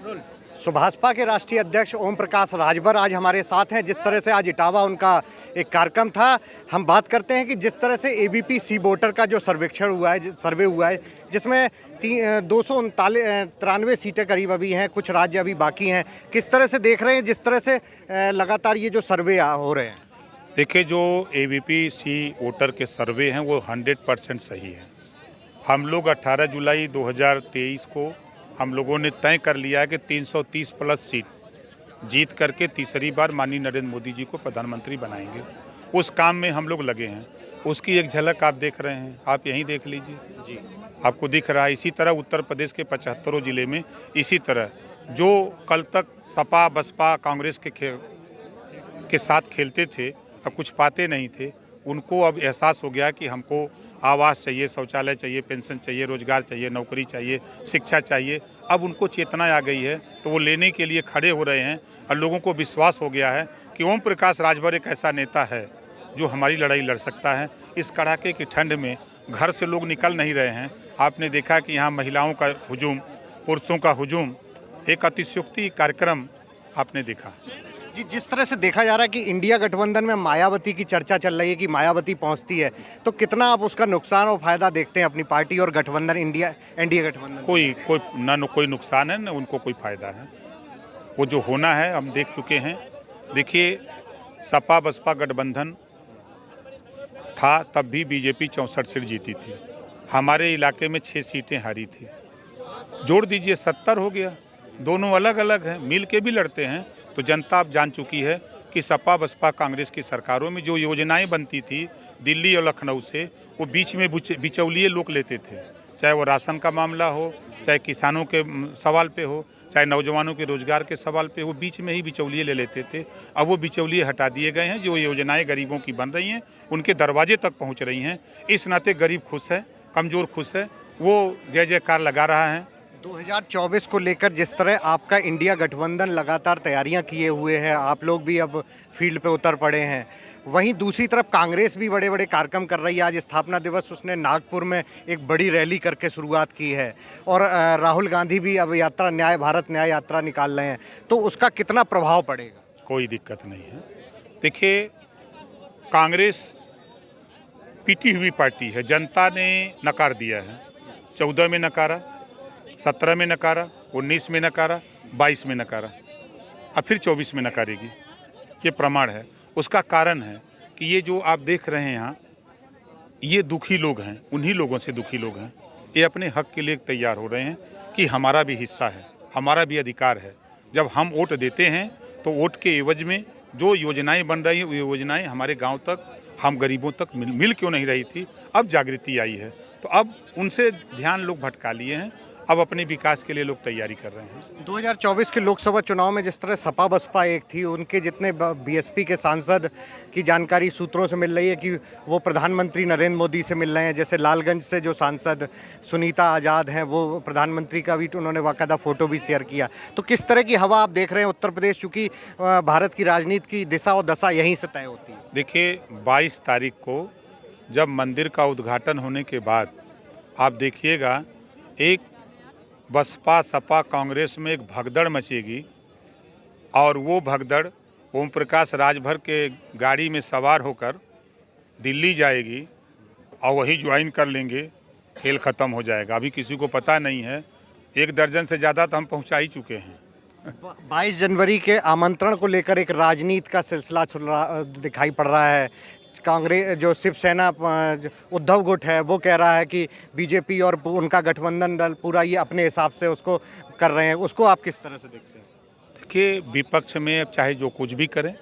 भाजपा के राष्ट्रीय अध्यक्ष ओम प्रकाश राजभर आज हमारे साथ हैं। जिस तरह से आज इटावा उनका एक कार्यक्रम था, हम बात करते हैं कि जिस तरह से एबीपी सी वोटर का जो सर्वेक्षण हुआ है, सर्वे हुआ है, जिसमें 293 सीटें करीब अभी हैं, कुछ राज्य अभी बाकी हैं। किस तरह से देख रहे हैं जिस तरह से लगातार ये जो सर्वे हो रहे हैं? देखिए, जो एबीपी सी वोटर के सर्वे हैं वो 100% सही है। हम लोग 18 जुलाई 2023 को हम लोगों ने तय कर लिया है कि 330 प्लस सीट जीत करके तीसरी बार माननीय नरेंद्र मोदी जी को प्रधानमंत्री बनाएंगे। उस काम में हम लोग लगे हैं। उसकी एक झलक आप देख रहे हैं, आप यहीं देख लीजिए जी, आपको दिख रहा है। इसी तरह उत्तर प्रदेश के 75 जिले में इसी तरह जो कल तक सपा बसपा कांग्रेस के साथ खेलते थे, अब कुछ पाते नहीं थे, उनको अब एहसास हो गया कि हमको आवास चाहिए, शौचालय चाहिए, पेंशन चाहिए, रोजगार चाहिए, नौकरी चाहिए, शिक्षा चाहिए। अब उनको चेतना आ गई है तो वो लेने के लिए खड़े हो रहे हैं और लोगों को विश्वास हो गया है कि ओम प्रकाश राजभर एक ऐसा नेता है जो हमारी लड़ाई लड़ सकता है। इस कड़ाके की ठंड में घर से लोग निकल नहीं रहे हैं। आपने देखा कि यहाँ महिलाओं का हुजूम, पुरुषों का हुजूम, एक अतिशयोक्ति कार्यक्रम आपने देखा जी। जिस तरह से देखा जा रहा है कि इंडिया गठबंधन में मायावती की चर्चा चल रही है कि मायावती पहुंचती है, तो कितना आप उसका नुकसान और फायदा देखते हैं अपनी पार्टी और गठबंधन एनडीए गठबंधन? कोई नुकसान है, न उनको कोई फायदा है। वो जो होना है हम देख चुके हैं। देखिए, सपा बसपा गठबंधन था तब भी बीजेपी 64 सीट जीती थी। हमारे इलाके में 6 सीटें हारी थी। जोड़ दीजिए 70 हो गया। दोनों अलग अलग हैं, मिल के भी लड़ते हैं। तो जनता अब जान चुकी है कि सपा बसपा कांग्रेस की सरकारों में जो योजनाएं बनती थी दिल्ली और लखनऊ से, वो बीच में बिचौलिए लोग लेते थे। चाहे वो राशन का मामला हो, चाहे किसानों के सवाल पे हो, चाहे नौजवानों के रोजगार के सवाल पे हो, बीच में ही बिचौलिए ले लेते थे। अब वो बिचौलिए हटा दिए गए हैं। जो योजनाएं गरीबों की बन रही हैं उनके दरवाजे तक पहुँच रही हैं। इस नाते गरीब खुश है, कमज़ोर खुश है, वो जय जयकार लगा रहा है। 2024 को लेकर जिस तरह आपका इंडिया गठबंधन लगातार तैयारियां किए हुए है, आप लोग भी अब फील्ड पे उतर पड़े हैं, वहीं दूसरी तरफ कांग्रेस भी बड़े बड़े कार्यक्रम कर रही है। आज स्थापना दिवस उसने नागपुर में एक बड़ी रैली करके शुरुआत की है और राहुल गांधी भी अब यात्रा भारत न्याय यात्रा निकाल रहे हैं, तो उसका कितना प्रभाव पड़ेगा? कोई दिक्कत नहीं है। देखिए, कांग्रेस पीटी हुई पार्टी है। जनता ने नकार दिया है। 14 में नकारा, 17 में नकारा, 19 में नकारा, 22 में नकारा, अब फिर 24 में नकारेगी। ये प्रमाण है। उसका कारण है कि ये जो आप देख रहे हैं यहाँ, ये दुखी लोग हैं, उन्हीं लोगों से दुखी लोग हैं। ये अपने हक के लिए तैयार हो रहे हैं कि हमारा भी हिस्सा है, हमारा भी अधिकार है। जब हम वोट देते हैं तो वोट के एवज में जो योजनाएं बन रही हैं, वो योजनाएं हमारे गांव तक, हम गरीबों तक मिल क्यों नहीं रही थी। अब जागृति आई है तो अब उनसे ध्यान लोग भटका लिए हैं। अब अपने विकास के लिए लोग तैयारी कर रहे हैं। 2024 के लोकसभा चुनाव में जिस तरह सपा बसपा एक थी, उनके जितने बीएसपी के सांसद की जानकारी सूत्रों से मिल रही है कि वो प्रधानमंत्री नरेंद्र मोदी से मिल रहे हैं। जैसे लालगंज से जो सांसद सुनीता आज़ाद हैं, वो प्रधानमंत्री का भी उन्होंने बाकायदा फ़ोटो भी शेयर किया। तो किस तरह की हवा आप देख रहे हैं उत्तर प्रदेश, चूँकि भारत की राजनीति की दिशा और दशा यहीं से तय होती है? देखिए, 22 तारीख को जब मंदिर का उद्घाटन होने के बाद आप देखिएगा, एक बसपा सपा कांग्रेस में एक भगदड़ मचेगी और वो भगदड़ ओम प्रकाश राजभर के गाड़ी में सवार होकर दिल्ली जाएगी और वही ज्वाइन कर लेंगे। खेल ख़त्म हो जाएगा। अभी किसी को पता नहीं है। 1 दर्जन से ज़्यादा तो हम पहुंचा ही चुके हैं। 22 जनवरी के आमंत्रण को लेकर एक राजनीति का सिलसिला दिखाई पड़ रहा है। कांग्रेस जो शिवसेना उद्धव गुट है, वो कह रहा है कि बीजेपी और उनका गठबंधन दल पूरा ये अपने हिसाब से उसको कर रहे हैं। उसको आप किस तरह से देखते हैं? देखिए, विपक्ष में अब चाहे जो कुछ भी करें,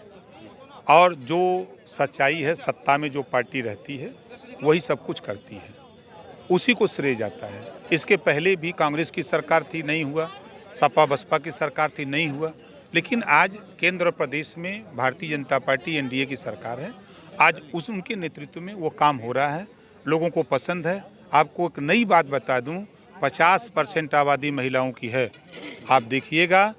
और जो सच्चाई है, सत्ता में जो पार्टी रहती है वही सब कुछ करती है, उसी को श्रेय जाता है। इसके पहले भी कांग्रेस की सरकार थी, नहीं हुआ। सपा बसपा की सरकार थी, नहीं हुआ। लेकिन आज केंद्र प्रदेश में भारतीय जनता पार्टी एनडीए की सरकार है। आज उनके नेतृत्व में वो काम हो रहा है, लोगों को पसंद है। आपको एक नई बात बता दूं, 50% आबादी महिलाओं की है। आप देखिएगा,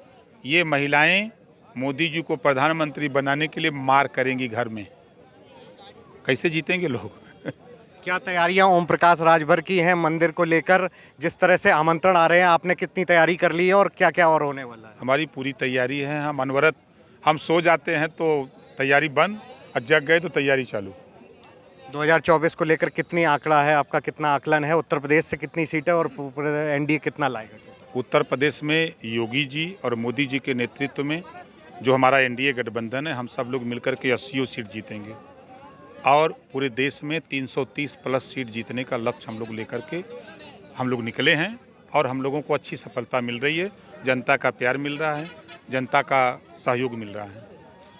ये महिलाएं मोदी जी को प्रधानमंत्री बनाने के लिए मार करेंगी घर में। कैसे जीतेंगे लोग? क्या तैयारियां ओम प्रकाश राजभर की हैं मंदिर को लेकर? जिस तरह से आमंत्रण आ रहे हैं, आपने कितनी तैयारी कर ली है और क्या क्या और होने वाला है? हमारी पूरी तैयारी है। हम अनवरत, हम सो जाते हैं तो तैयारी बंद, और जग गए तो तैयारी चालू। 2024 को लेकर कितनी आंकड़ा है आपका, कितना आकलन है? उत्तर प्रदेश से कितनी सीटें और एनडीए कितना लाएगा? उत्तर प्रदेश में योगी जी और मोदी जी के नेतृत्व में जो हमारा एनडीए गठबंधन है, हम सब लोग मिलकर के 80 सीट जीतेंगे और पूरे देश में 330 प्लस सीट जीतने का लक्ष्य हम लोग लेकर के हम लोग निकले हैं और हम लोगों को अच्छी सफलता मिल रही है। जनता का प्यार मिल रहा है, जनता का सहयोग मिल रहा है।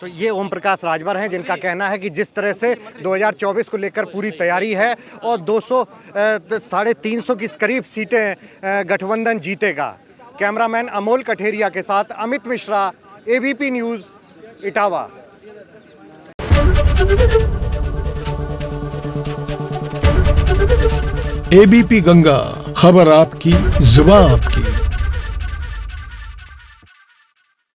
तो ये ओम प्रकाश राजभर हैं जिनका कहना है कि जिस तरह से 2024 को लेकर पूरी तैयारी है और 350 की करीब सीटें गठबंधन जीतेगा। कैमरामैन अमोल कठेरिया के साथ Amit Mishra, ABP news, Etawah. ABP Ganga, खबर आपकी, जुबान आपकी।